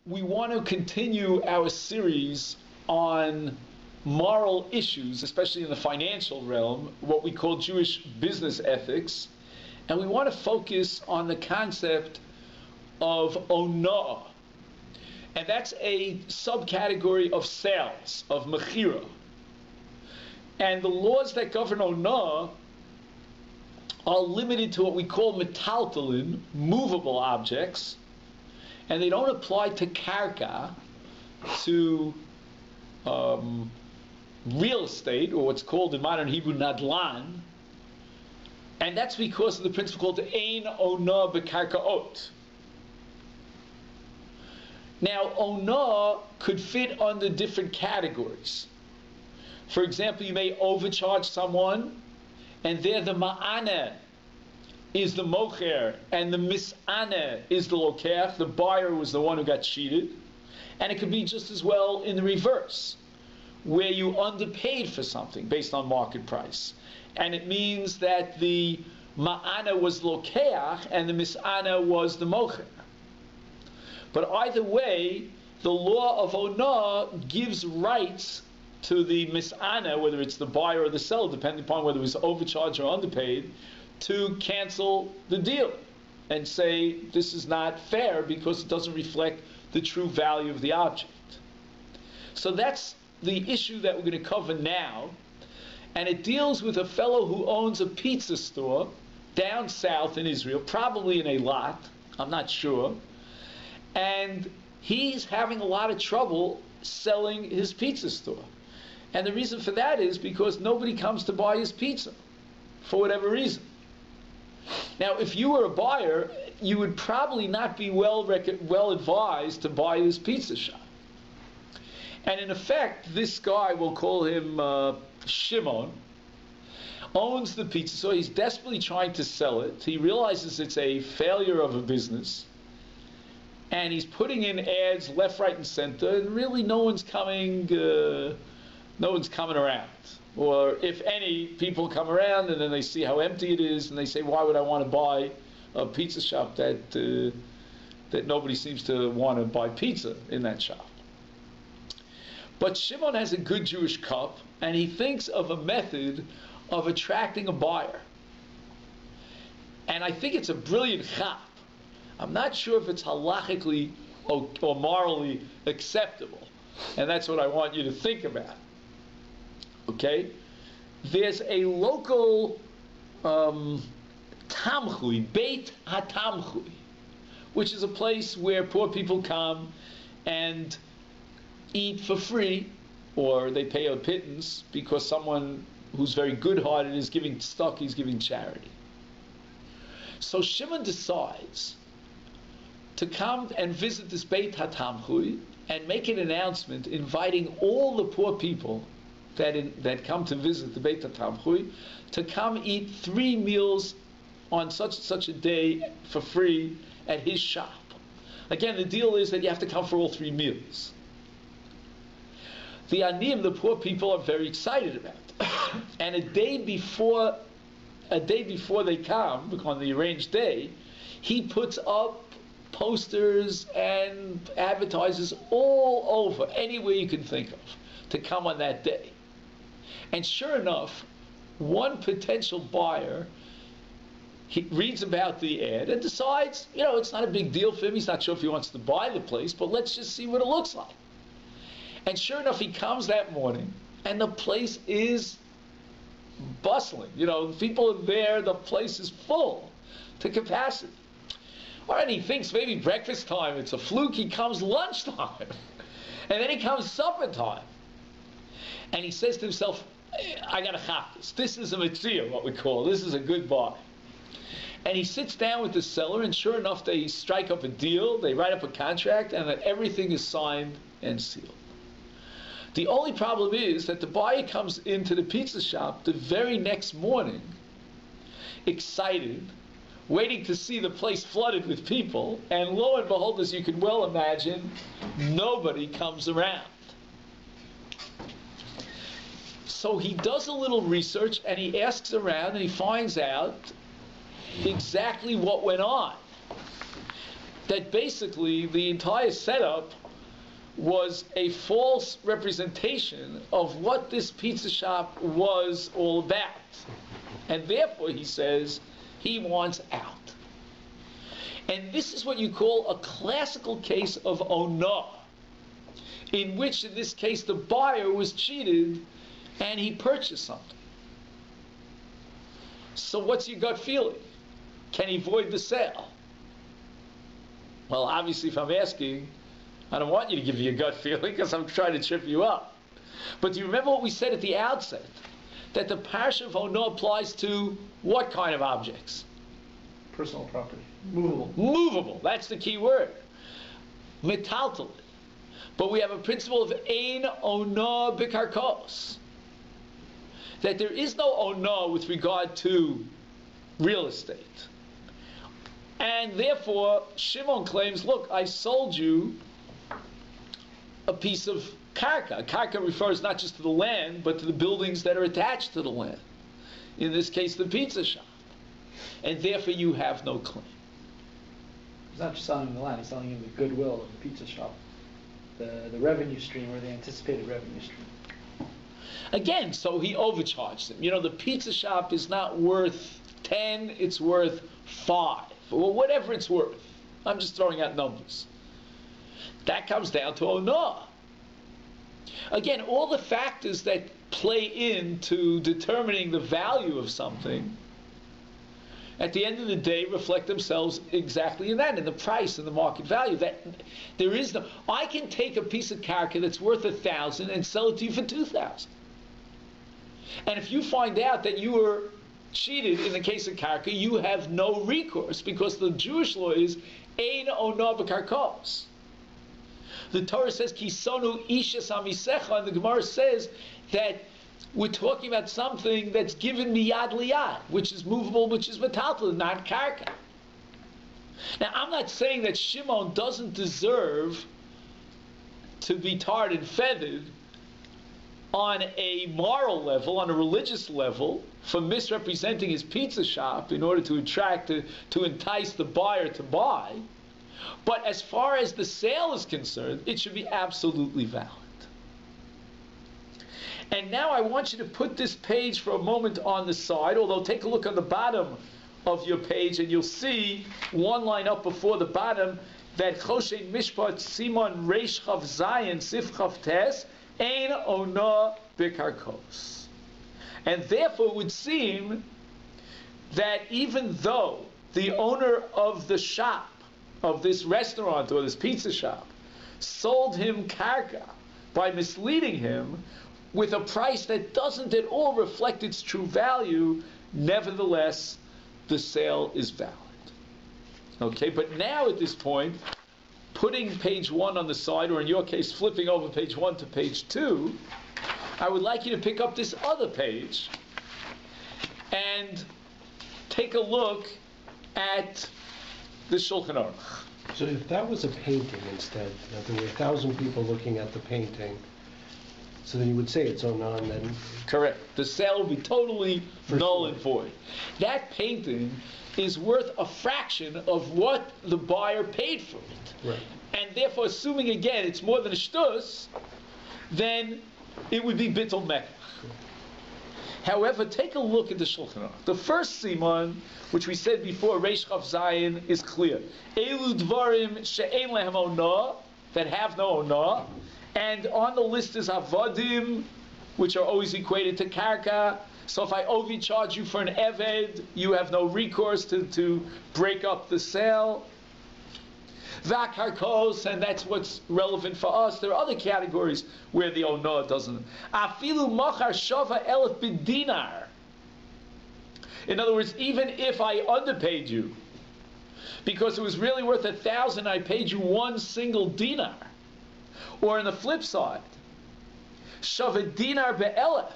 we want to continue our series on moral issues, especially in the financial realm, what we call Jewish business ethics, and we want to focus on the concept of onah, and that's a subcategory of sales, of mechira. And the laws that govern onah are limited to what we call metaltalin, movable objects, and they don't apply to karka, to real estate, or what's called in modern Hebrew nadlan, and that's because of the principle called ein onah bekarkaot. Now, onah could fit under different categories. For example, you may overcharge someone, and there the ma'ana is the mocher, and the mis'ana is the lokech. The buyer was the one who got cheated. And it could be just as well in the reverse, where you underpaid for something based on market price. And it means that the ma'ana was lokech, and the mis'ana was the mocher. But either way, the law of onah gives rights to the mis'ana, whether it's the buyer or the seller, depending upon whether it was overcharged or underpaid, to cancel the deal and say this is not fair because it doesn't reflect the true value of the object. So that's the issue that we're going to cover now, and it deals with a fellow who owns a pizza store down south in Israel, probably in a lot, I'm not sure, and he's having a lot of trouble selling his pizza store. And the reason for that is because nobody comes to buy his pizza for whatever reason. Now, if you were a buyer, you would probably not be well advised to buy this pizza shop. And in effect, this guy, we'll call him Shimon, owns the pizza store. He's desperately trying to sell it. He realizes it's a failure of a business, and he's putting in ads left, right, and center, and really no one's coming around. Or if any, people come around and then they see how empty it is and they say, why would I want to buy a pizza shop that nobody seems to want to buy pizza in that shop? But Shimon has a good Jewish cup, and he thinks of a method of attracting a buyer. And I think it's a brilliant chap. I'm not sure if it's halachically or morally acceptable. And that's what I want you to think about. Okay? There's a local tamchui, Beit HaTamchui, which is a place where poor people come and eat for free, or they pay a pittance because someone who's very good-hearted is giving stock, he's giving charity. So Shimon decides to come and visit this Beit HaTamchui and make an announcement inviting all the poor people that come to visit the Beit HaTamchui to come eat 3 meals on such and such a day for free at his shop. Again, the deal is that you have to come for all 3 meals. The aniyim, the poor people, are very excited about it. And a day before they come, on the arranged day, he puts up posters and advertises all over, anywhere you can think of, to come on that day. And sure enough, one potential buyer, he reads about the ad and decides, it's not a big deal for him. He's not sure if he wants to buy the place, but let's just see what it looks like. And sure enough, he comes that morning, and the place is bustling. People are there, the place is full to capacity. All right, he thinks maybe breakfast time, it's a fluke. He comes lunchtime, and then he comes supper time. And he says to himself, I got to chop this. This is a mitzvah, what we call. This is a good buy. And he sits down with the seller, and sure enough, they strike up a deal, they write up a contract, and that everything is signed and sealed. The only problem is that the buyer comes into the pizza shop the very next morning, excited, waiting to see the place flooded with people, and lo and behold, as you can well imagine, nobody comes around. So he does a little research, and he asks around, and he finds out exactly what went on. that basically the entire setup was a false representation of what this pizza shop was all about. And therefore, he says, he wants out. And this is what you call a classical case of onah, in which, in this case, the buyer was cheated and he purchased something. So what's your gut feeling? Can he void the sale? Well, obviously, if I'm asking, I don't want you to give me your gut feeling because I'm trying to trip you up. But do you remember what we said at the outset? That the parsha of onah applies to what kind of objects? Personal property. Movable. Movable. That's the key word. Metaltal. But we have a principle of ein onah b'karkos. That there is no onah with regard to real estate. And therefore, Shimon claims, look, I sold you a piece of karka. Karka refers not just to the land, but to the buildings that are attached to the land. In this case, the pizza shop. And therefore, you have no claim. He's not just selling him the land, he's selling him the goodwill of the pizza shop. The revenue stream, or the anticipated revenue stream. Again, so he overcharged him. You know, the pizza shop is not worth 10, it's worth 5. Or whatever it's worth. I'm just throwing out numbers. That comes down to onah. Again, all the factors that play into determining the value of something, at the end of the day, reflect themselves exactly in that, in the price and the market value. That there is no. I can take a piece of karka that's worth 1,000 and sell it to you for 2,000. And if you find out that you were cheated in the case of karka, you have no recourse, because the Jewish law is ein onah b'karkos. The Torah says kisonu ishes amisecha, and the Gemara says that we're talking about something that's given miyad liyad, which is movable, which is metaltal, not karka. Now, I'm not saying that Shimon doesn't deserve to be tarred and feathered on a moral level, on a religious level, for misrepresenting his pizza shop in order to attract, to entice the buyer to buy. But as far as the sale is concerned, it should be absolutely valid. And now I want you to put this page for a moment on the side, although take a look on the bottom of your page and you'll see one line up before the bottom that Choshen Mishpat Simon Reish Chav Zayin Sif Chav Tes Ein Onah B'Karkos. And therefore it would seem that even though the owner of the shop, of this restaurant or this pizza shop, sold him karka by misleading him with a price that doesn't at all reflect its true value, nevertheless, the sale is valid. Okay, but now at this point, putting page 1 on the side, or in your case, flipping over page 1 to page 2, I would like you to pick up this other page and take a look at the Shulchan Aruch. So if that was a painting instead, there were 1,000 people looking at the painting, so then you would say it's onah, and then... Correct. The sale would be totally null and void. That painting is worth a fraction of what the buyer paid for it. Right. And therefore, assuming again it's more than a shtus, then it would be bittul mekach. However, take a look at the Shulchan Aruch. The first siman, which we said before, Reish Chav Zayin, is clear. Elu dvarim she'ein lehem onah, that have no onah, and on the list is avodim, which are always equated to karka. So if I overcharge you for an eved, you have no recourse to break up the sale. Vakarkos, and that's what's relevant for us. There are other categories where the onah doesn't. Afilu machar shava elef b'dinar. In other words, even if I underpaid you, because it was really worth 1,000, I paid you 1 single dinar. Or on the flip side, shava dinar be'elef.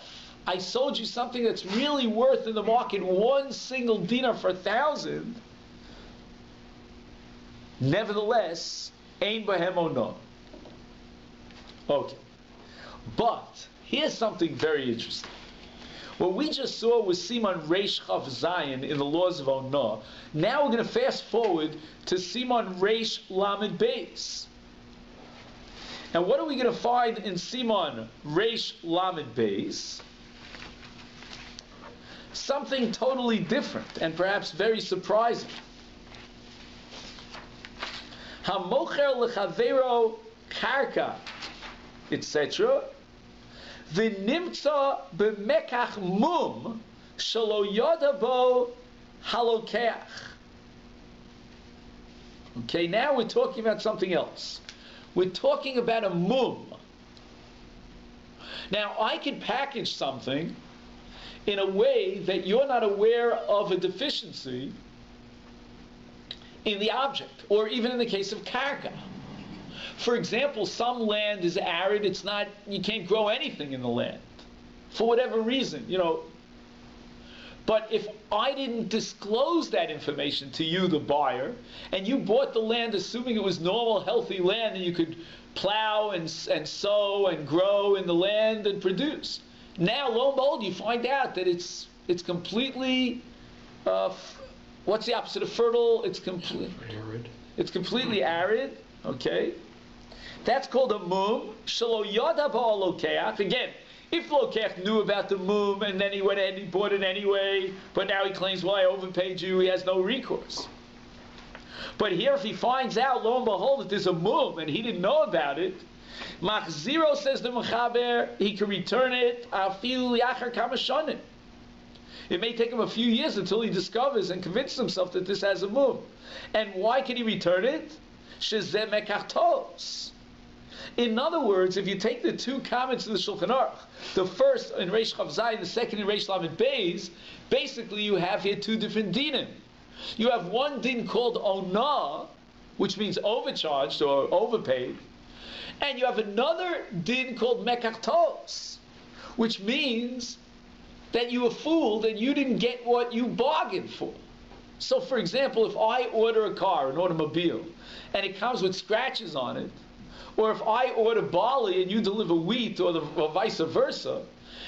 I sold you something that's really worth in the market 1 single dinar for 1,000. Nevertheless, ein bahem onah. Okay. But here's something very interesting. What we just saw was Siman Reish Chav Zayin in the laws of Onah. Now we're going to fast forward to Siman Reish Lamed Beis. And what are we going to find in Siman Reish Lamed Beis? Something totally different and perhaps very surprising. Hamocher lechavero karka, etc. V'nimtza b'mekach mum shelo yoda bo halokeach. Okay, now we're talking about something else. We're talking about a mum. Now, I can package something in a way that you're not aware of a deficiency in the object, or even in the case of karka. For example, some land is arid, it's not, you can't grow anything in the land, for whatever reason, But if I didn't disclose that information to you, the buyer, and you bought the land assuming it was normal, healthy land, and you could plow and sow and grow in the land and produce. Now, lo and behold, you find out that it's completely, what's the opposite of fertile? It's Arid. It's completely arid, okay? That's called a mum. Shelo yada ba'al lokeach. Again, if Lokeach knew about the mum and then he went ahead and he bought it anyway, but now he claims, well, I overpaid you, he has no recourse. But here, if he finds out, lo and behold, that there's a mum and he didn't know about it, Machziro, says the Mechaber, he can return it, afilu yachar kama shonim. It may take him a few years until he discovers and convinces himself that this has a mum. And why can he return it? Shezeh mekach tos. In other words, if you take the two comments of the Shulchan Aruch, the first in Reish Chav Zayin, the second in Reish Lamed Beis, basically you have here two different dinim. You have one din called onah, which means overcharged or overpaid, and you have another din called mekach tos, which means that you were fooled and you didn't get what you bargained for. So, for example, if I order a car, an automobile, and it comes with scratches on it, or if I order barley and you deliver wheat, or vice versa,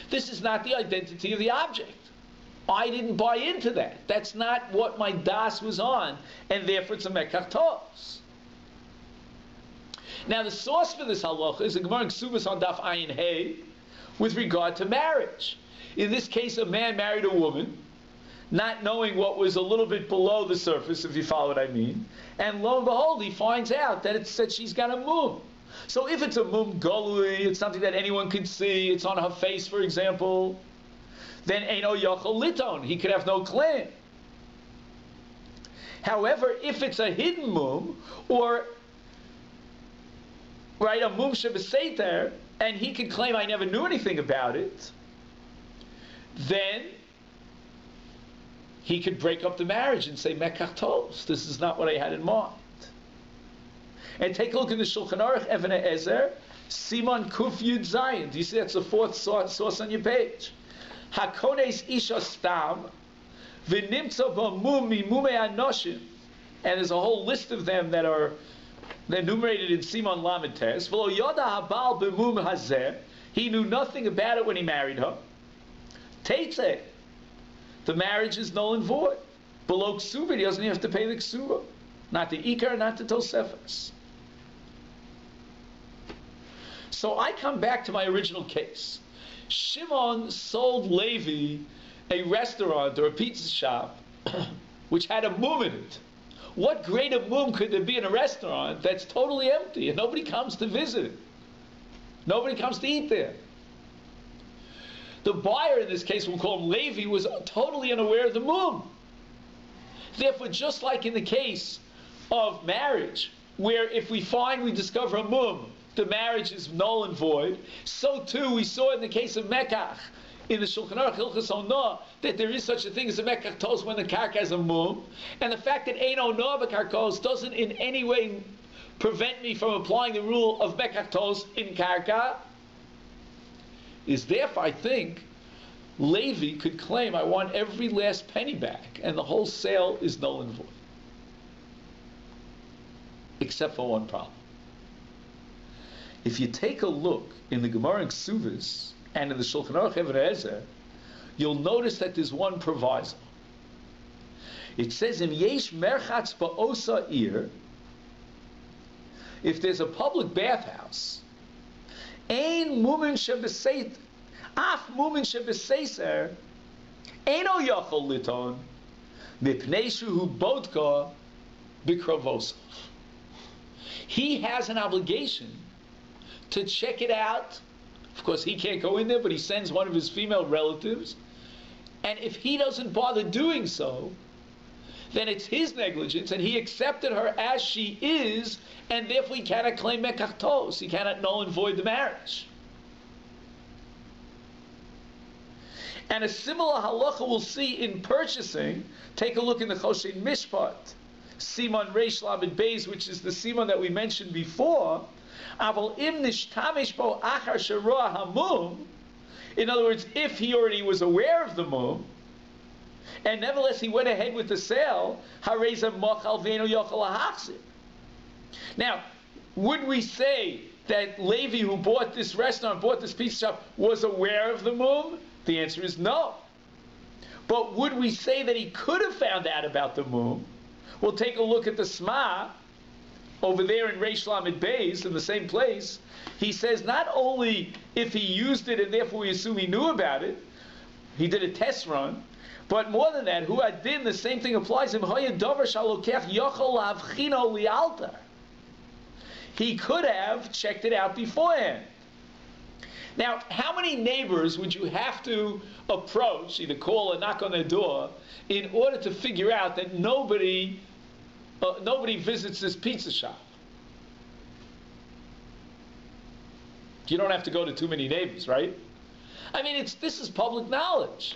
this is not the identity of the object. I didn't buy into that. That's not what my das was on, and therefore it's a mekach tos. Now, the source for this halacha is the Gemara in Ksubas on Daf Ayin Hey, with regard to marriage. In this case, a man married a woman, not knowing what was a little bit below the surface, if you follow what I mean, and lo and behold, he finds out that it's that she's got a mum. So if it's a mum golui, it's something that anyone can see, it's on her face, for example, then eino yochel liton, he could have no claim. However, if it's a hidden mum, or a mum shebeseter, and he can claim I never knew anything about it, then he could break up the marriage and say mekach tos, this is not what I had in mind. And take a look in the Shulchan Aruch, Even Ezer, Siman Kuf Yud Zayin. Do you see that's the fourth source on your page? Hakones isha stam, v'nimtza b'mum mimumei anoshim. And there's a whole list of them that are enumerated in Siman Lamed Tes. V'lo yoda habal b'mum hazeh. He knew nothing about it when he married her. Teitzeh. The marriage is null and void. Below ksuba, he doesn't even have to pay the ksuba. Not the ikar, not the tosefes. So I come back to my original case. Shimon sold Levi a restaurant or a pizza shop which had a mum in it. What greater mum could there be in a restaurant that's totally empty and nobody comes to visit it? Nobody comes to eat there. The buyer in this case, we'll call him Levi, was totally unaware of the mum. Therefore, just like in the case of marriage, where if we discover a mum, the marriage is null and void, so too we saw in the case of Mekach, in the Shulchan Aruch Hilchos Onah, that there is such a thing as a Mekach tos when the karka has a mum, and the fact that ein onah b'karkos doesn't in any way prevent me from applying the rule of Mekach tos in karka, is therefore, I think, Levi could claim, I want every last penny back, and the whole sale is null and void. Except for one problem. If you take a look in the Gemara in Ksuvas and in the Shulchan Aruch Even Ezer, you'll notice that there's one proviso. It says, "Im yesh merchatz ba'osa ir," if there's a public bathhouse, ein mumin shebeseit, af mumin shebeseiser, eino yachol liton, mipnei shuhu bodka bikrovosov. He has an obligation to check it out. Of course, he can't go in there, but he sends one of his female relatives. And if he doesn't bother doing so, then it's his negligence, and he accepted her as she is, and therefore he cannot claim mekachtos. He cannot null and void the marriage. And a similar halacha we'll see in purchasing. Take a look in the Choshen Mishpat, Siman Reish Lamed Beis, which is the Siman that we mentioned before. Aval im nishtamish bo achar sheroah hamum. In other words, if he already was aware of the mum, and nevertheless he went ahead with the sale, hareza mochal ve'eno yochel lahachzir. Now, would we say that Levi, who bought this restaurant, bought this pizza shop, was aware of the mum? The answer is no. But would we say that he could have found out about the mum? We'll take a look at the Sma over there in Reish Lamed Beis, in the same place. He says not only if he used it and therefore we assume he knew about it, he did a test run, but more than that, hu adin, the same thing applies. He could have checked it out beforehand. Now, how many neighbors would you have to approach, either call or knock on their door, in order to figure out that nobody visits this pizza shop? You don't have to go to too many neighbors, right? I mean, this is public knowledge.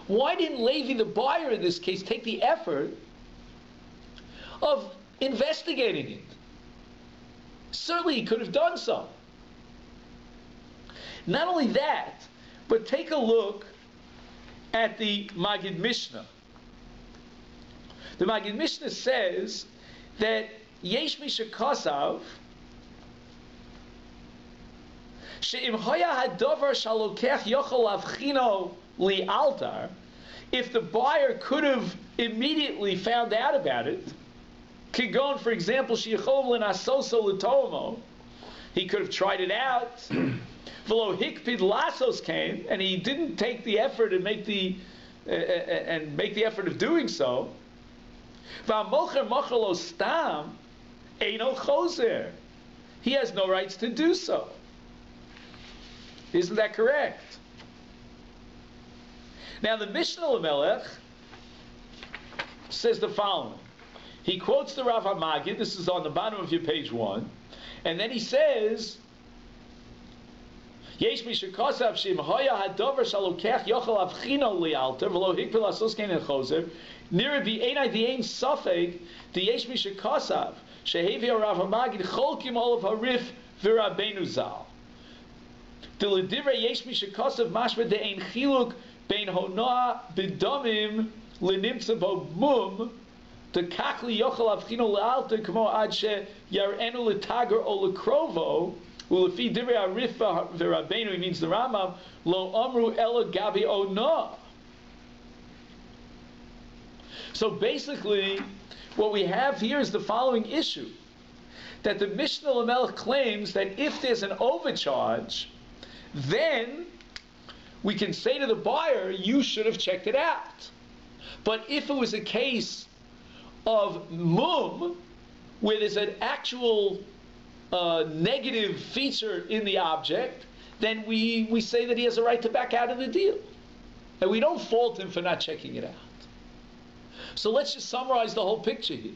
Why didn't Levi, the buyer in this case, take the effort of investigating it? Certainly he could have done so. Not only that, but take a look at the Magid Mishnah. The Magid Mishnah says that Yesh Mishakasav She'im Hoya Hadover Shalokech Yochol Avchino Li Altar, if the buyer could have immediately found out about it, Kigon, for example, Sheichov Lenasoso Letomo, he could have tried it out. V'lo Hikpid Lasos came, and he didn't take the effort and make the effort of doing so. V'amocher mochelo stam eino choser. He has no rights to do so. Isn't that correct? Now the Mishnah Lamelech says the following. He quotes the Rav HaMagid. This is on the bottom of your page 1, and then he says, "Yesh mishakasav shim hoya hadover shalokech yochel avchino lialter v'lo hikpil asos kein choser nira b'einai d'ein safek d'yesh mishakasav shehevi Rav HaMagid cholkim olav harif v'Rabbeinu Zal d'ledivrei yesh mishakasav mashma d'ein chiluk bein honoa b'domim l'nimtza bo mum d'kachli yochel avchino lialter k'mo ad she yar'enu l'tager o l'krovo." Ulefi divrei arif v'Rabbeinu, he means the Rambam, lo amru ela gabi ona. So basically, what we have here is the following issue: that the Mishnah Lamelech claims that if there's an overcharge, then we can say to the buyer, "You should have checked it out." But if it was a case of mum, where there's an actual negative feature in the object, then we say that he has a right to back out of the deal. And we don't fault him for not checking it out. So let's just summarize the whole picture here.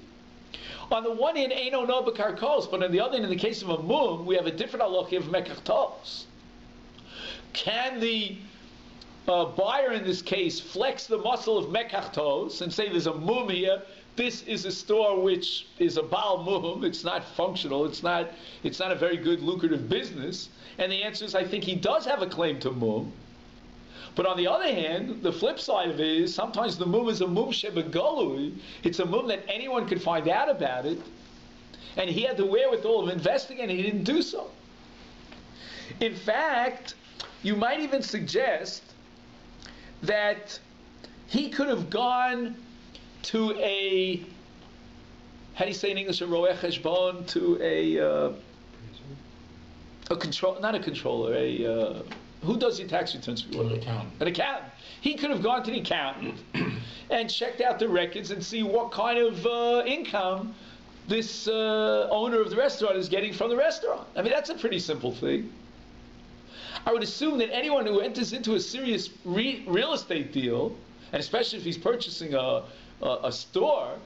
On the one hand, Eino no b'karkos, but on the other hand, in the case of a mum, we have a different halakha of mekachtos. Can the buyer in this case flex the muscle of mekachtos and say there's a mum here? This is a store which is a Baal Mum. It's not functional. It's not a very good, lucrative business. And the answer is, I think he does have a claim to Mum. But on the other hand, the flip side of it is, sometimes the Mum is a Mum Shebegolui. It's a Mum that anyone could find out about it. And he had the wherewithal of investigating, and he didn't do so. In fact, you might even suggest that he could have gone to a, how do you say in English, a roeh cheshbon, to a control, not a controller, who does your tax returns for you? An accountant. An accountant. He could have gone to the accountant and checked out the records and see what kind of income this owner of the restaurant is getting from the restaurant. I mean, that's a pretty simple thing. I would assume that anyone who enters into a serious real estate deal, and especially if he's purchasing a store,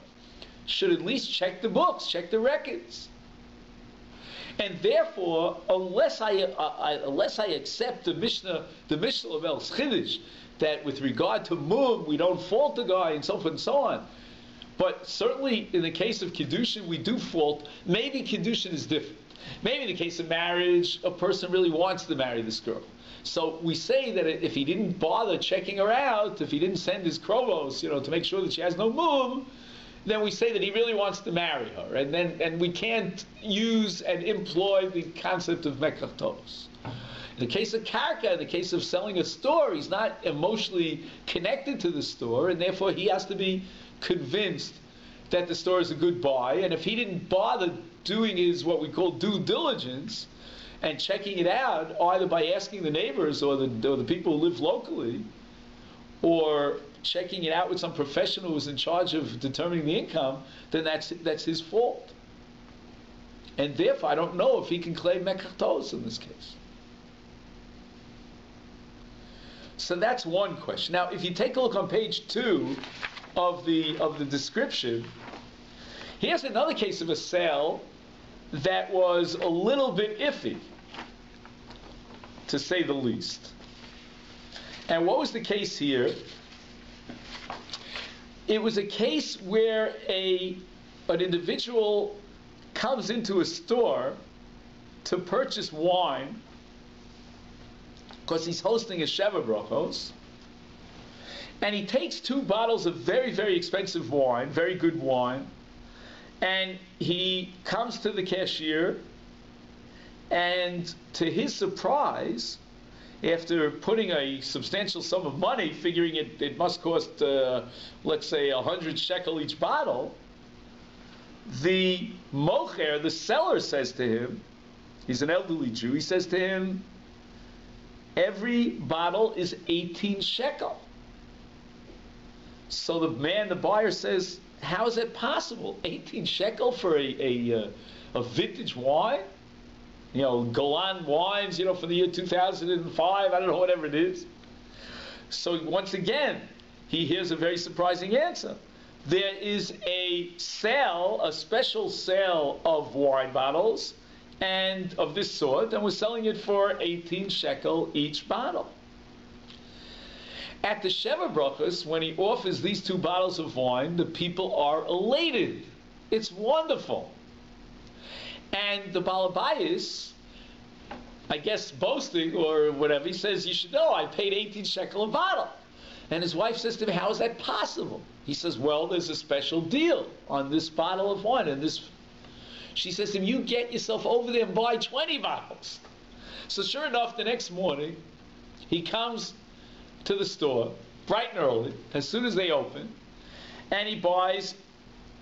should at least check the books, check the records. And therefore, unless I accept the Mishnah of El Chiddush, that with regard to mum we don't fault the guy and so forth and so on, but certainly in the case of Kiddushin we do fault. Maybe Kiddushin is different. Maybe in the case of marriage, a person really wants to marry this girl. So we say that if he didn't bother checking her out, if he didn't send his krovos, to make sure that she has no mum, then we say that he really wants to marry her, and we can't use and employ the concept of mekach tos. In the case of karka, in the case of selling a store, he's not emotionally connected to the store, and therefore he has to be convinced that the store is a good buy. And if he didn't bother doing his what we call due diligence and checking it out, either by asking the neighbors or the people who live locally, or checking it out with some professional who's in charge of determining the income, then that's his fault. And therefore, I don't know if he can claim mekach tos in this case. So that's one question. Now, if you take a look on page 2 of the description, here's another case of a sale that was a little bit iffy, to say the least. And what was the case here? It was a case where an individual comes into a store to purchase wine because he's hosting a Sheva Brachos, and he takes 2 bottles of very, very expensive wine, very good wine, and he comes to the cashier, and to his surprise, after putting a substantial sum of money, figuring it must cost, let's say, 100 shekel each bottle, the mocher, the seller, says to him, he's an elderly Jew, he says to him, every bottle is 18 shekel. So the buyer says, how is that possible? 18 shekel for a vintage wine? Golan wines, from the year 2005, I don't know, whatever it is. So once again, he hears a very surprising answer. There is a sale, a special sale of wine bottles and of this sort, and we're selling it for 18 shekel each bottle. At the Sheva Brachos, when he offers these 2 bottles of wine, the people are elated. It's wonderful. And the Balabayas, I guess boasting or whatever, he says, you should know, I paid 18 shekel a bottle. And his wife says to him, how is that possible? He says, well, there's a special deal on this bottle of wine. And she says to him, you get yourself over there and buy 20 bottles. So sure enough, the next morning, he comes to the store, bright and early, as soon as they open, and he buys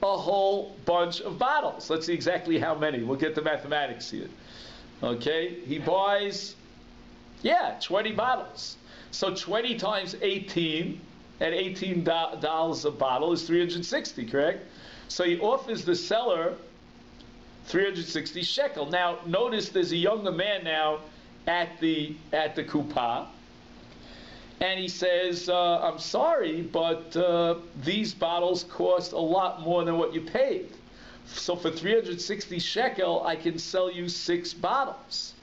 a whole bunch of bottles. Let's see exactly how many. We'll get the mathematics here. Okay? He buys, 20 bottles. So 20 times 18, at $18 a bottle is 360, correct? So he offers the seller 360 shekel. Now, notice there's a younger man now at the kupa, and he says, I'm sorry, but these bottles cost a lot more than what you paid. So for 360 shekel, I can sell you 6 bottles.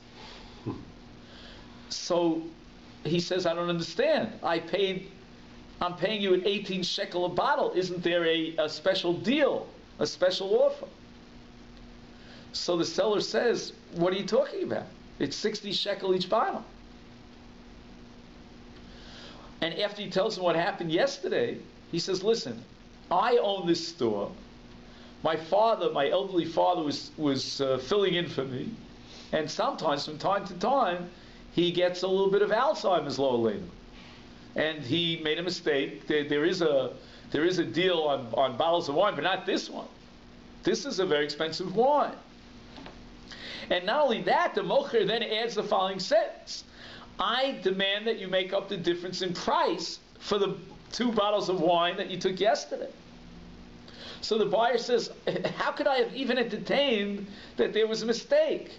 So he says, I don't understand. I'm paying you at 18 shekel a bottle. Isn't there a special deal, a special offer? So the seller says, what are you talking about? It's 60 shekel each bottle. And after he tells him what happened yesterday, he says, listen, I own this store. My elderly father was filling in for me. And sometimes, from time to time, he gets a little bit of Alzheimer's, lo aleinu. and he made a mistake. There is a deal on bottles of wine, but not this one. This is a very expensive wine. And not only that, the mocher then adds the following sentence: I demand that you make up the difference in price for the 2 bottles of wine that you took yesterday. So the buyer says, how could I have even entertained that there was a mistake?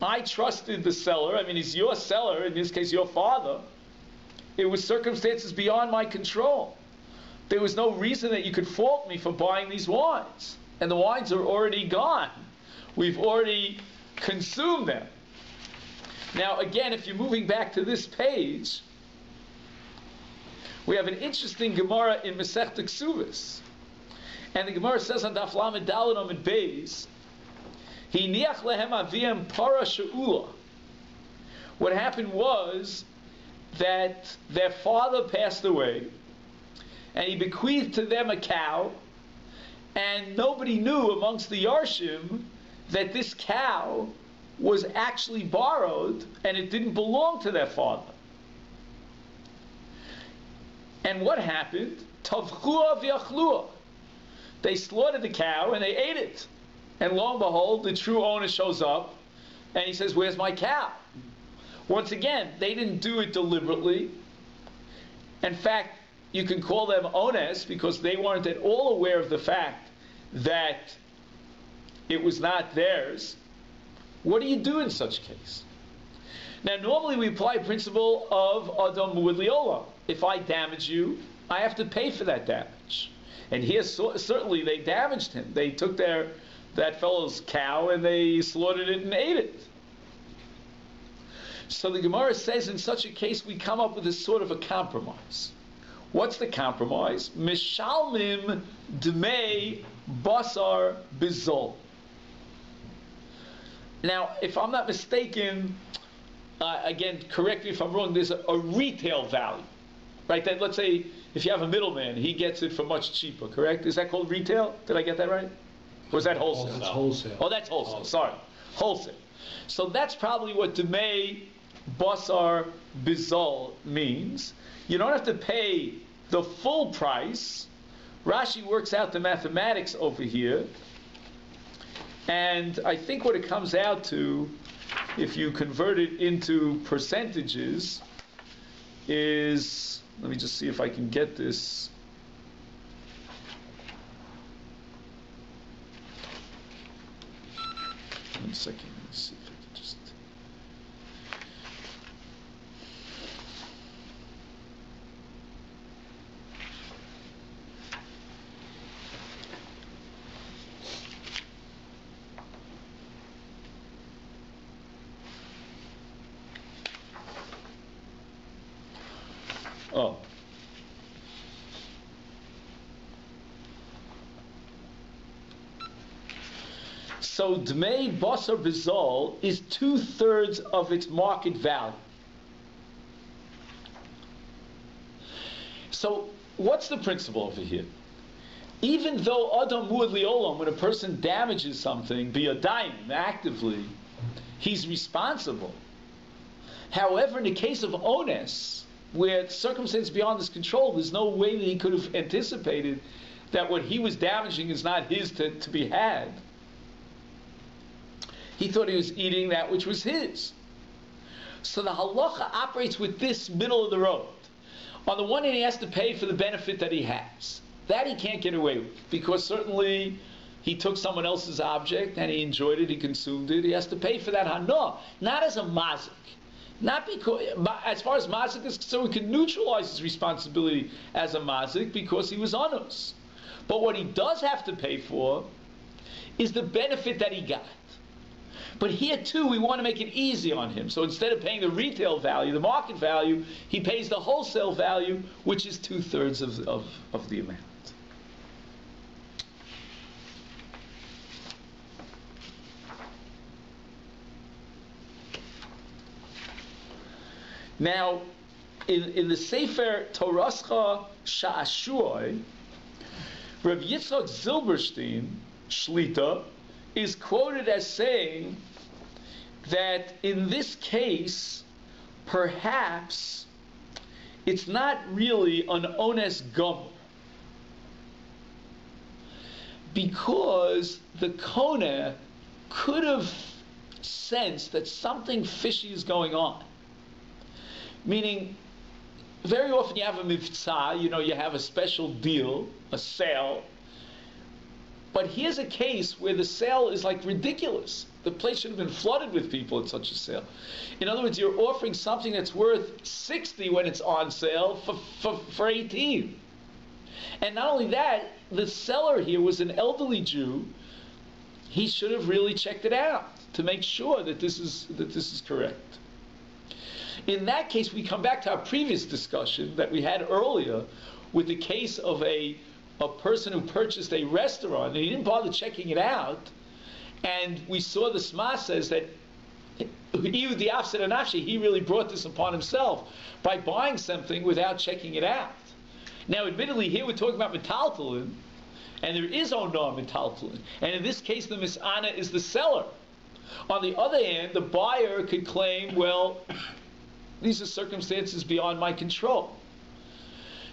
I trusted the seller. I mean, he's your seller, in this case your father. It was circumstances beyond my control. There was no reason that you could fault me for buying these wines. And the wines are already gone. We've already consumed them. Now, again, if you're moving back to this page, we have an interesting Gemara in Masechta Ksuvos. And the Gemara says on Daf Lamed Daled Amud Beis, Hiniach lehem aviem para she'ula. What happened was that their father passed away, and he bequeathed to them a cow, and nobody knew amongst the Yarshim that this cow was actually borrowed, and it didn't belong to their father. And what happened? Tavchua v'yachlua. They slaughtered the cow and they ate it. And lo and behold, the true owner shows up and he says, where's my cow? Once again, they didn't do it deliberately. In fact, you can call them honest because they weren't at all aware of the fact that it was not theirs. What do you do in such case? Now, normally we apply a principle of Adam Muad Liolam. If I damage you, I have to pay for that damage. And here, certainly, they damaged him. They took that fellow's cow and they slaughtered it and ate it. So the Gemara says, in such a case, we come up with this sort of a compromise. What's the compromise? Mishalmim Dmei Basar Bizol. Now, if I'm not mistaken, again, correct me if I'm wrong, there's a retail value. Right? That, let's say, if you have a middleman, he gets it for much cheaper, correct? Is that called retail? Did I get that right? Or is that wholesale? That's wholesale. Oh, that's wholesale. Sorry. Wholesale. So that's probably what Dmei Basar Bizol means. You don't have to pay the full price. Rashi works out the mathematics over here. And I think what it comes out to, if you convert it into percentages, is, let me just see if I can get this. One second, let me see if I can just. Oh. So Dmei Basar Bizol is 2/3 of its market value. So what's the principle over here? Even though Adam Muad Liolam, when a person damages something, biyadayim, actively, he's responsible. However, in the case of ones, where circumstances beyond his control, there's no way that he could have anticipated that what he was damaging is not his to be had. He thought he was eating that which was his. So the halacha operates with this middle of the road. On the one hand, he has to pay for the benefit that he has. That he can't get away with, because certainly he took someone else's object and he enjoyed it, he consumed it. He has to pay for that hana, not as a mazik. Not because, as far as mazik is concerned, we can neutralize his responsibility as a mazik because he was anus. But what he does have to pay for is the benefit that he got. But here too, we want to make it easy on him. So instead of paying the retail value, the market value, he pays the wholesale value, which is 2/3 of the amount. Now, in the Sefer Torascha Sha'ashuai, Rav Yitzchak Zilberstein, Shlita, is quoted as saying that in this case, perhaps it's not really an ones gomer, because the Kona could have sensed that something fishy is going on. Meaning, very often you have a mivtza, you have a special deal, a sale. But here's a case where the sale is like ridiculous. The place should have been flooded with people at such a sale. In other words, you're offering something that's worth 60 when it's on sale for 18. And not only that, the seller here was an elderly Jew. He should have really checked it out to make sure that this is correct. In that case, we come back to our previous discussion that we had earlier with the case of a person who purchased a restaurant and he didn't bother checking it out, and we saw the Sma says that he really brought this upon himself by buying something without checking it out. Now, admittedly, here we're talking about metaltalin, and there is onah metaltalin, and in this case, the misana is the seller. On the other hand, the buyer could claim, well, these are circumstances beyond my control.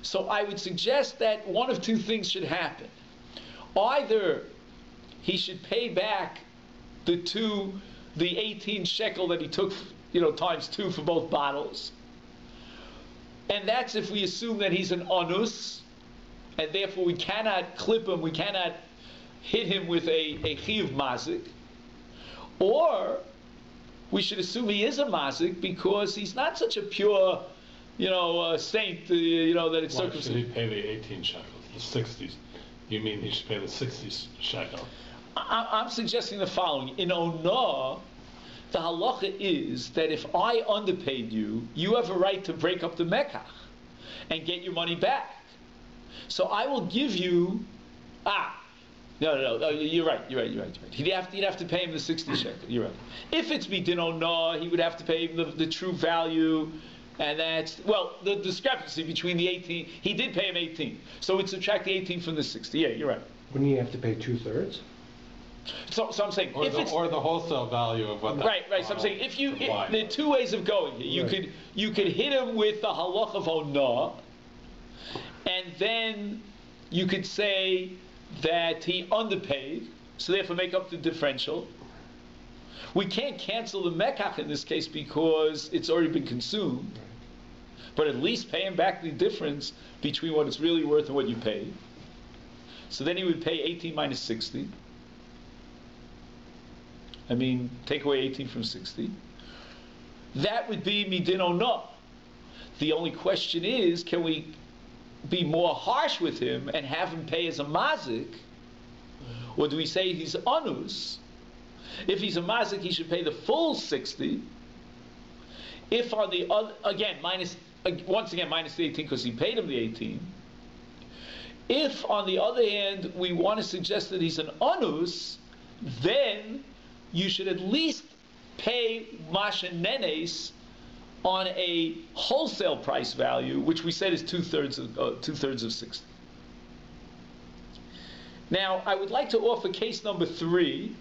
So I would suggest that one of two things should happen. Either he should pay back the 18 shekel that he took, times 2 for both bottles. And that's if we assume that he's an onus, and therefore we cannot clip him, we cannot hit him with a chiyuv mazik. Or we should assume he is a mazik because he's not such a pure, saint, that it's circumcised. Why should he pay the 18 shekels, the 60s? You mean he should pay the 60 shekel? I'm suggesting the following. In onah, the halacha is that if I underpaid you, you have a right to break up the mekach and get your money back. So I will give you, No, you're right. He'd have to pay him the 60 shekel. You're right. If it's midin onah, he would have to pay him the true value, and that's, the discrepancy between the 18. He did pay him 18, so we'd subtract the 18 from the 60. Yeah, you're right. Wouldn't you have to pay 2/3? So I'm saying, or the wholesale value of what. Right. So I'm saying, there are two ways of going here. You could hit him with the halach of onah, and then you could say that he underpaid, so therefore make up the differential. We can't cancel the mekach in this case because it's already been consumed, but at least pay him back the difference between what it's really worth and what you paid. So then he would pay 18 minus 60. Take away 18 from 60. That would be midin onah. The only question is, can we be more harsh with him and have him pay as a mazik, or do we say he's onus? If he's a mazik, he should pay the full 60. If on the other, minus the 18 because he paid him the 18. If on the other hand we want to suggest that he's an onus, then you should at least pay masha nenes on a wholesale price value, which we said is 2/3 of 60. Now, I would like to offer case number 3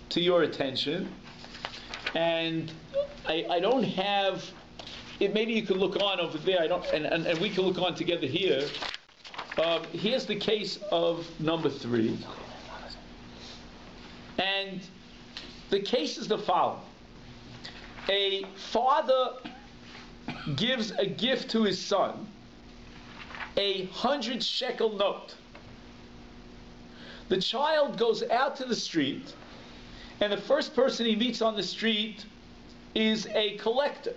to your attention, and I don't have it. Maybe you could look on over there. I don't, and we can look on together here. Here's the case of number 3, and the case is the following: a father gives a gift to his son, 100 shekel note. The child goes out to the street, and the first person he meets on the street is a collector,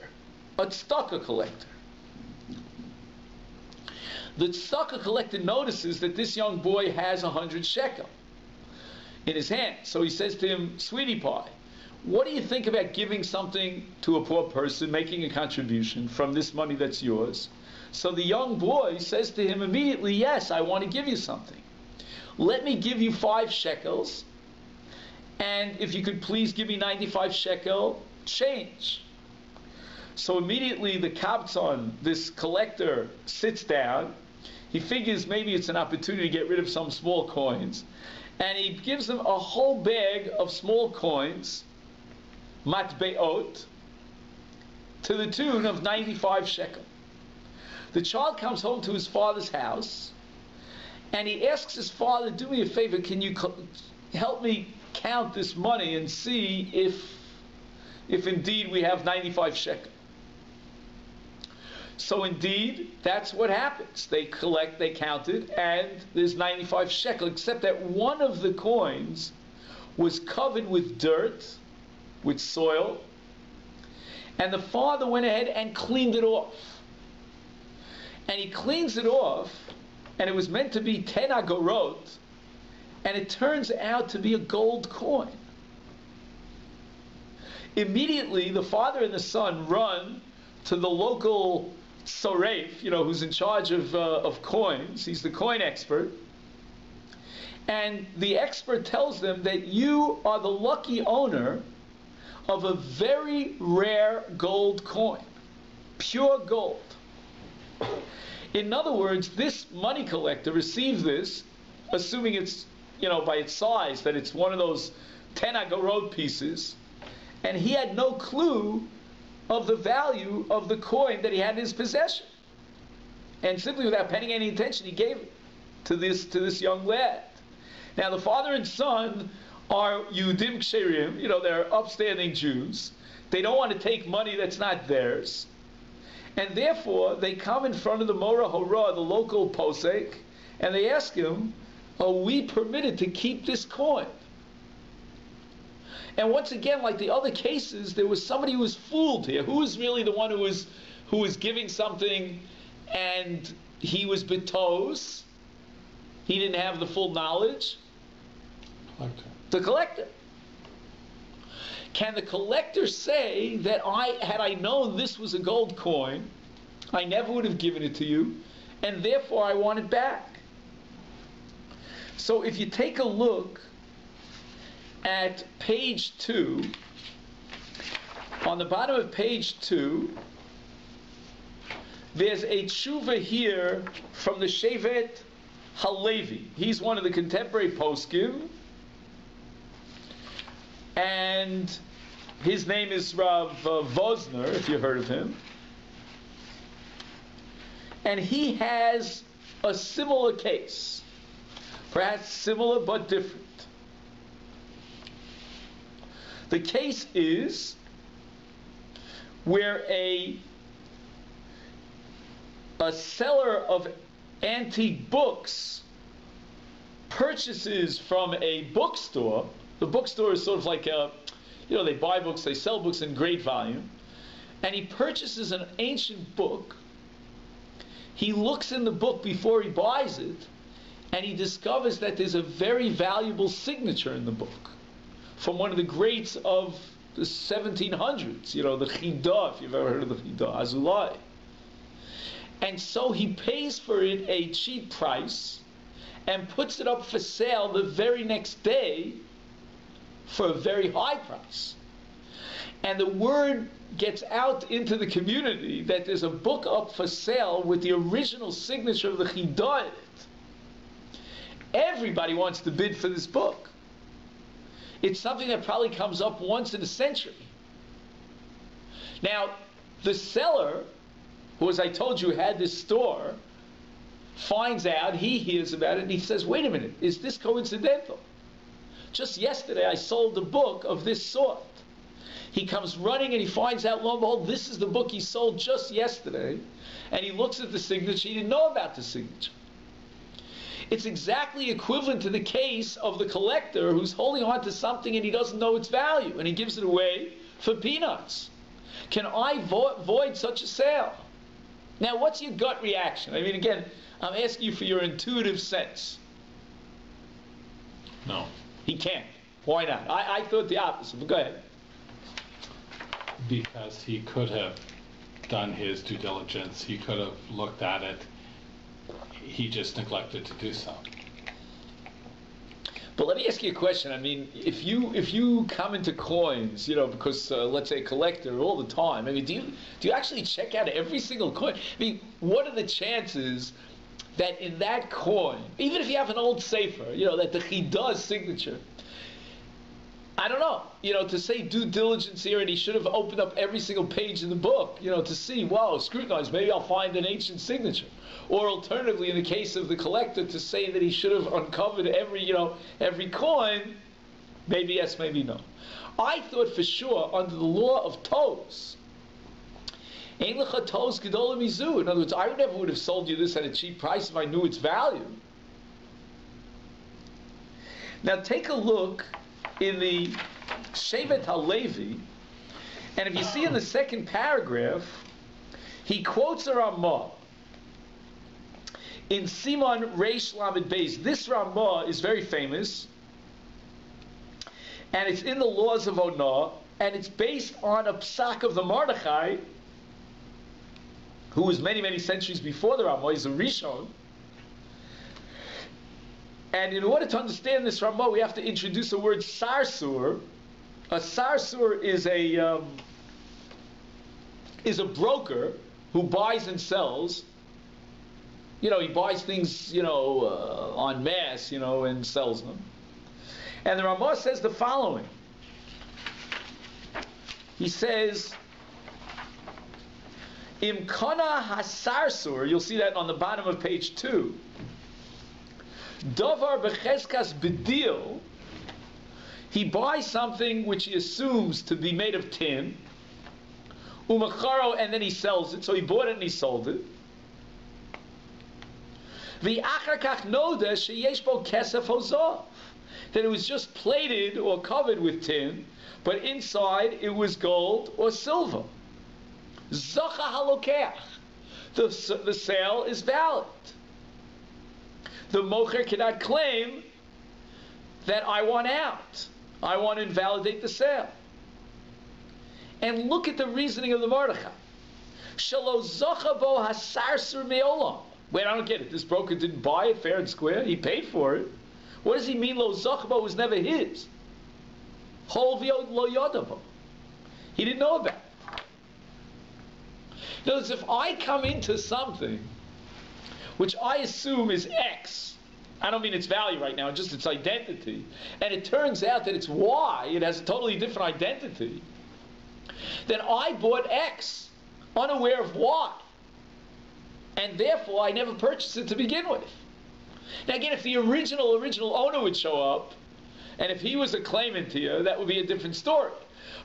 a tzedakah collector. The tzedakah collector notices that this young boy has 100 shekel in his hand. So he says to him, "Sweetie pie, what do you think about giving something to a poor person, making a contribution from this money that's yours?" So the young boy says to him immediately, "Yes, I want to give you something. Let me give you 5 shekels, and if you could please give me 95 shekel change." So immediately the kabtzon, this collector, sits down. He figures maybe it's an opportunity to get rid of some small coins, and he gives them a whole bag of small coins, matbeot, to the tune of 95 shekel. The child comes home to his father's house, and he asks his father, do me a favor, can you help me count this money and see if indeed we have 95 shekel. So indeed, that's what happens. They count it, and there's 95 shekel, except that one of the coins was covered with dirt, with soil, and the father went ahead and cleaned it off. And he cleans it off, and it was meant to be 10 agorot, and it turns out to be a gold coin. Immediately, the father and the son run to the local soreif, who's in charge of coins. He's the coin expert. And the expert tells them that you are the lucky owner of a very rare gold coin, pure gold. In other words, this money collector received this, assuming it's, by its size, that it's one of those 10 agorot pieces, and he had no clue of the value of the coin that he had in his possession. And simply without paying any attention, he gave it to this young lad. Now the father and son are Yudim Ksherim, they're upstanding Jews. They don't want to take money that's not theirs. And therefore, they come in front of the Mora Hora, the local posek, and they ask him, are we permitted to keep this coin? And once again, like the other cases, there was somebody who was fooled here. Who was really the one who was giving something and he was betos? He didn't have the full knowledge? Collector. The collector. Can the collector say that had I known this was a gold coin, I never would have given it to you, and therefore I want it back? So if you take a look at page 2, on the bottom of page 2, there's a tshuva here from the Shevet Halevi. He's one of the contemporary poskim, and his name is Rav Vosner, if you heard of him. And he has a similar case, perhaps similar but different. The case is where a seller of antique books purchases from a bookstore. The bookstore is sort of like they buy books, they sell books in great volume, and he purchases an ancient book. He looks in the book before he buys it, and he discovers that there's a very valuable signature in the book from one of the greats of the 1700s, the Chidah, if you've ever heard of the Chidah, Azulai. And so he pays for it a cheap price and puts it up for sale the very next day for a very high price. And the word gets out into the community that there's a book up for sale with the original signature of the Chidah in it. Everybody wants to bid for this book. It's something that probably comes up once in a century. Now, the seller, who, as I told you, had this store, finds out, he hears about it, and he says, wait a minute, is this coincidental? Just yesterday I sold a book of this sort. He comes running and he finds out, lo and behold, this is the book he sold just yesterday. And he looks at the signature, he didn't know about the signature. It's exactly equivalent to the case of the collector who's holding on to something and he doesn't know its value, and he gives it away for peanuts. Can I void such a sale? Now, what's your gut reaction? I mean, again, I'm asking you for your intuitive sense. No. He can't. Why not? I thought the opposite, but go ahead. Because he could have done his due diligence. He could have looked at it. He just neglected to do so. But let me ask you a question. I mean, if you come into coins, because let's say a collector all the time. I mean, do you actually check out every single coin? I mean, what are the chances that in that coin, even if you have an old sefer, that the Chidah signature, I don't know, to say due diligence here, and he should have opened up every single page in the book, to see, wow, scrutinize, maybe I'll find an ancient signature. Or alternatively, in the case of the collector, to say that he should have uncovered every coin, maybe yes, maybe no. I thought for sure, under the law of toes, in other words, I never would have sold you this at a cheap price if I knew its value. Now take a look in the Shevet HaLevi, and if you see in the second paragraph, he quotes a Ramah in Simon Reish Lamed Beis. This Ramah is very famous, and it's in the laws of Onah, and it's based on a psak of the Mordechai, who was many, many centuries before the Ramah. He's a Rishon. And in order to understand this Ramah, we have to introduce the word sarsur. A sarsur is a broker who buys and sells. He buys things, en masse, and sells them. And the Ramah says the following. He says, Imkana hasarsur, you'll see that on the bottom of page 2. Davar becheskas bedil, he buys something which he assumes to be made of tin, umacharo, and then he sells it. So he bought it and he sold it. V'achar kach noda sheyesh bo kesef hozav, that it was just plated or covered with tin, but inside it was gold or silver. Zacha halokeach, the sale is valid. The mocher cannot claim that I want out. I want to invalidate the sale. And look at the reasoning of the Mordechai. Shelo zacha bo hasarsur me'olam. Wait, I don't get it. This broker didn't buy it fair and square. He paid for it. What does he mean lo zacha bo was never his? Hol v'yod lo yodavo. He didn't know about it. In other words, if I come into something which I assume is X, I don't mean its value right now, just its identity, and it turns out that it's Y, it has a totally different identity, then I bought X, unaware of Y, and therefore I never purchased it to begin with. Now again, if the original owner would show up, and if he was a claimant here, that would be a different story.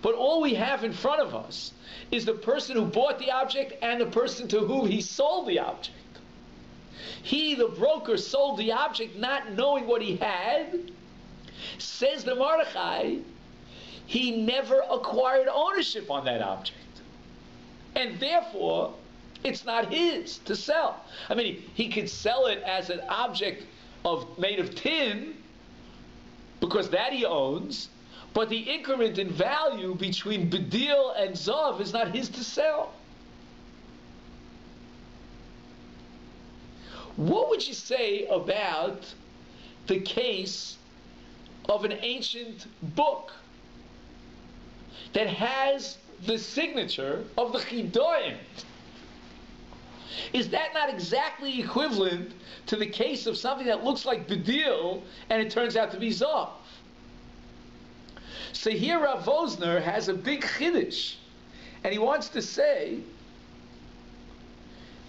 But all we have in front of us is the person who bought the object and the person to whom he sold the object. He, the broker, sold the object not knowing what he had. Says the Mordechai, he never acquired ownership on that object. And therefore, it's not his to sell. I mean, he could sell it as an object made of tin, because that he owns, but the increment in value between Bedil and Zav is not his to sell. What would you say about the case of an ancient book that has the signature of the Chidoim? Is that not exactly equivalent to the case of something that looks like Bedil and it turns out to be Zav? So here Rav Vosner has a big chiddush, and he wants to say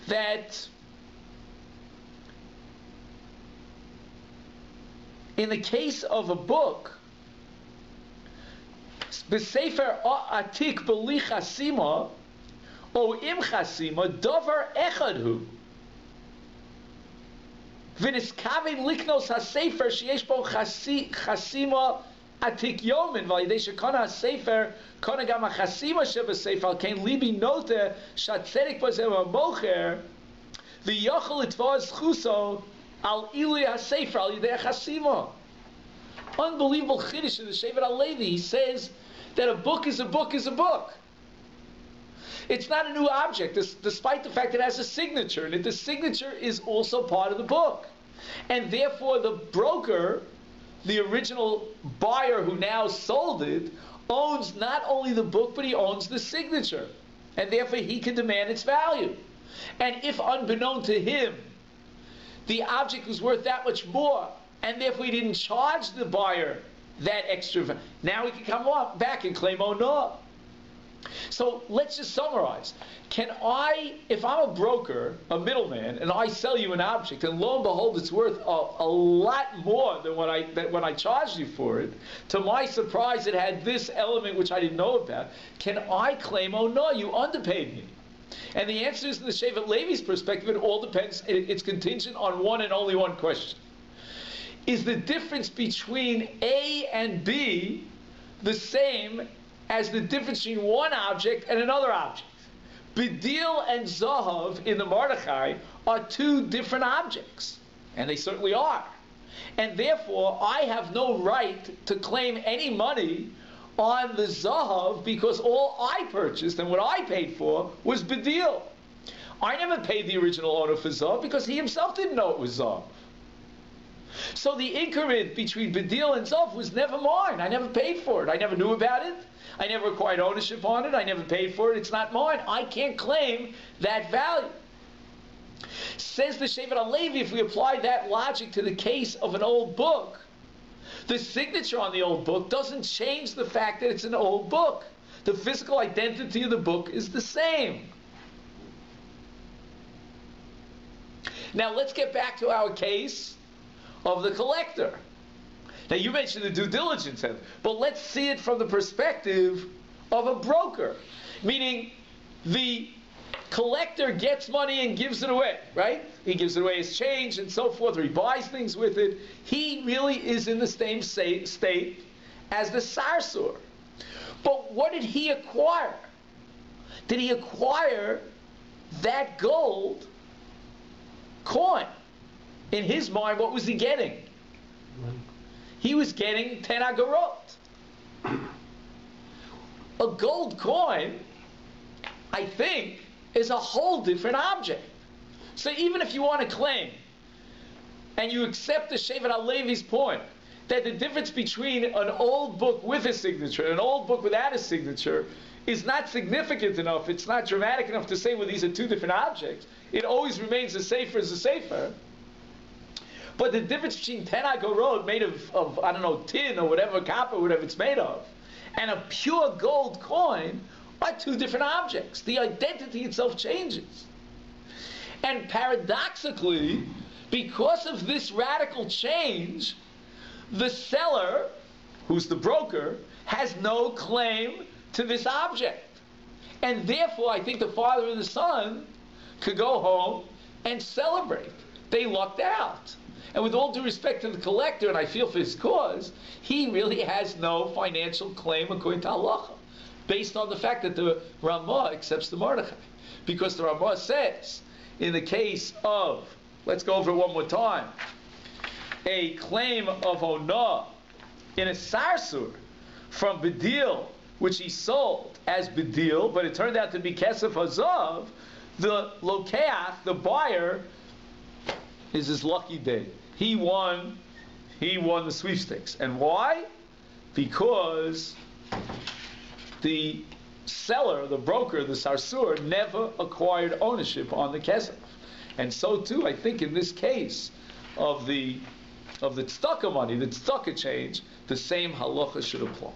that in the case of a book, b'sefer atik b'li chasima o im chasima davar echad hu v'niskaven liknos hasefer sheyesh bo chasima atik yomin v'alidei shekana hasefer kana gam hachasima shebesefer al kein libi note shatzedik b'zeh mocher v'yochel itvaz chuso al ilui hasefer al yidei chasima. Unbelievable chiddush in the Shevet HaLevi. He says that a book is a book is a book. It's not a new object, despite the fact that it has a signature, and that the signature is also part of the book. And therefore the broker, the original buyer who now sold it, owns not only the book, but he owns the signature. And therefore he can demand its value. And if unbeknown to him, the object was worth that much more, and therefore he didn't charge the buyer that extra. Now he can come back and claim no. So let's just summarize. Can I, if I'm a broker, a middleman, and I sell you an object, and lo and behold, it's worth a lot more than when I charged you for it, to my surprise, it had this element which I didn't know about, can I claim, oh no, you underpaid me? And the answer is, in the Shevet Levi's perspective, it all depends, it's contingent on one and only one question. Is the difference between A and B the same as the difference between one object and another object? Bedil and Zahav in the Mordechai are two different objects, and they certainly are. And therefore, I have no right to claim any money on the Zahav because all I purchased and what I paid for was Bedil. I never paid the original owner for Zahav because he himself didn't know it was Zahav. So the increment between Bedil and Zahav was never mine. I never paid for it. I never knew about it. I never acquired ownership on it. I never paid for it. It's not mine. I can't claim that value. Says the Shevet HaLevi, if we apply that logic to the case of an old book, the signature on the old book doesn't change the fact that it's an old book. The physical identity of the book is the same. Now let's get back to our case of the collector. Now you mentioned the due diligence, but let's see it from the perspective of a broker. Meaning the collector gets money and gives it away, right? He gives it away as change and so forth, or he buys things with it. He really is in the same state as the sarsur. But what did he acquire? Did he acquire that gold coin? In his mind, what was he getting? He was getting 10 agorot. A gold coin, I think, is a whole different object. So even if you want to claim, and you accept the Shevet HaLevi's point, that the difference between an old book with a signature and an old book without a signature is not significant enough, it's not dramatic enough to say, well, these are two different objects, it always remains a sefer as a sefer. But the difference between 10 agorot made of I don't know, tin or whatever, copper, whatever it's made of, and a pure gold coin are two different objects. The identity itself changes. And paradoxically, because of this radical change, the seller, who's the broker, has no claim to this object. And therefore, I think the father and the son could go home and celebrate. They lucked out. And with all due respect to the collector, and I feel for his cause, he really has no financial claim according to halacha, based on the fact that the Ramah accepts the Mordechai. Because the Ramah says, in the case of, let's go over it one more time, a claim of Onah in a sarsur from Bedil, which he sold as Bedil, but it turned out to be Kesef Hazav, the Lokeach, the buyer, is his lucky day. He won the sweepstakes. And why? Because the seller, the broker, the sarsur, never acquired ownership on the kesef. And so too, I think in this case of the tzedakah money, the tzedakah change, the same halacha should apply.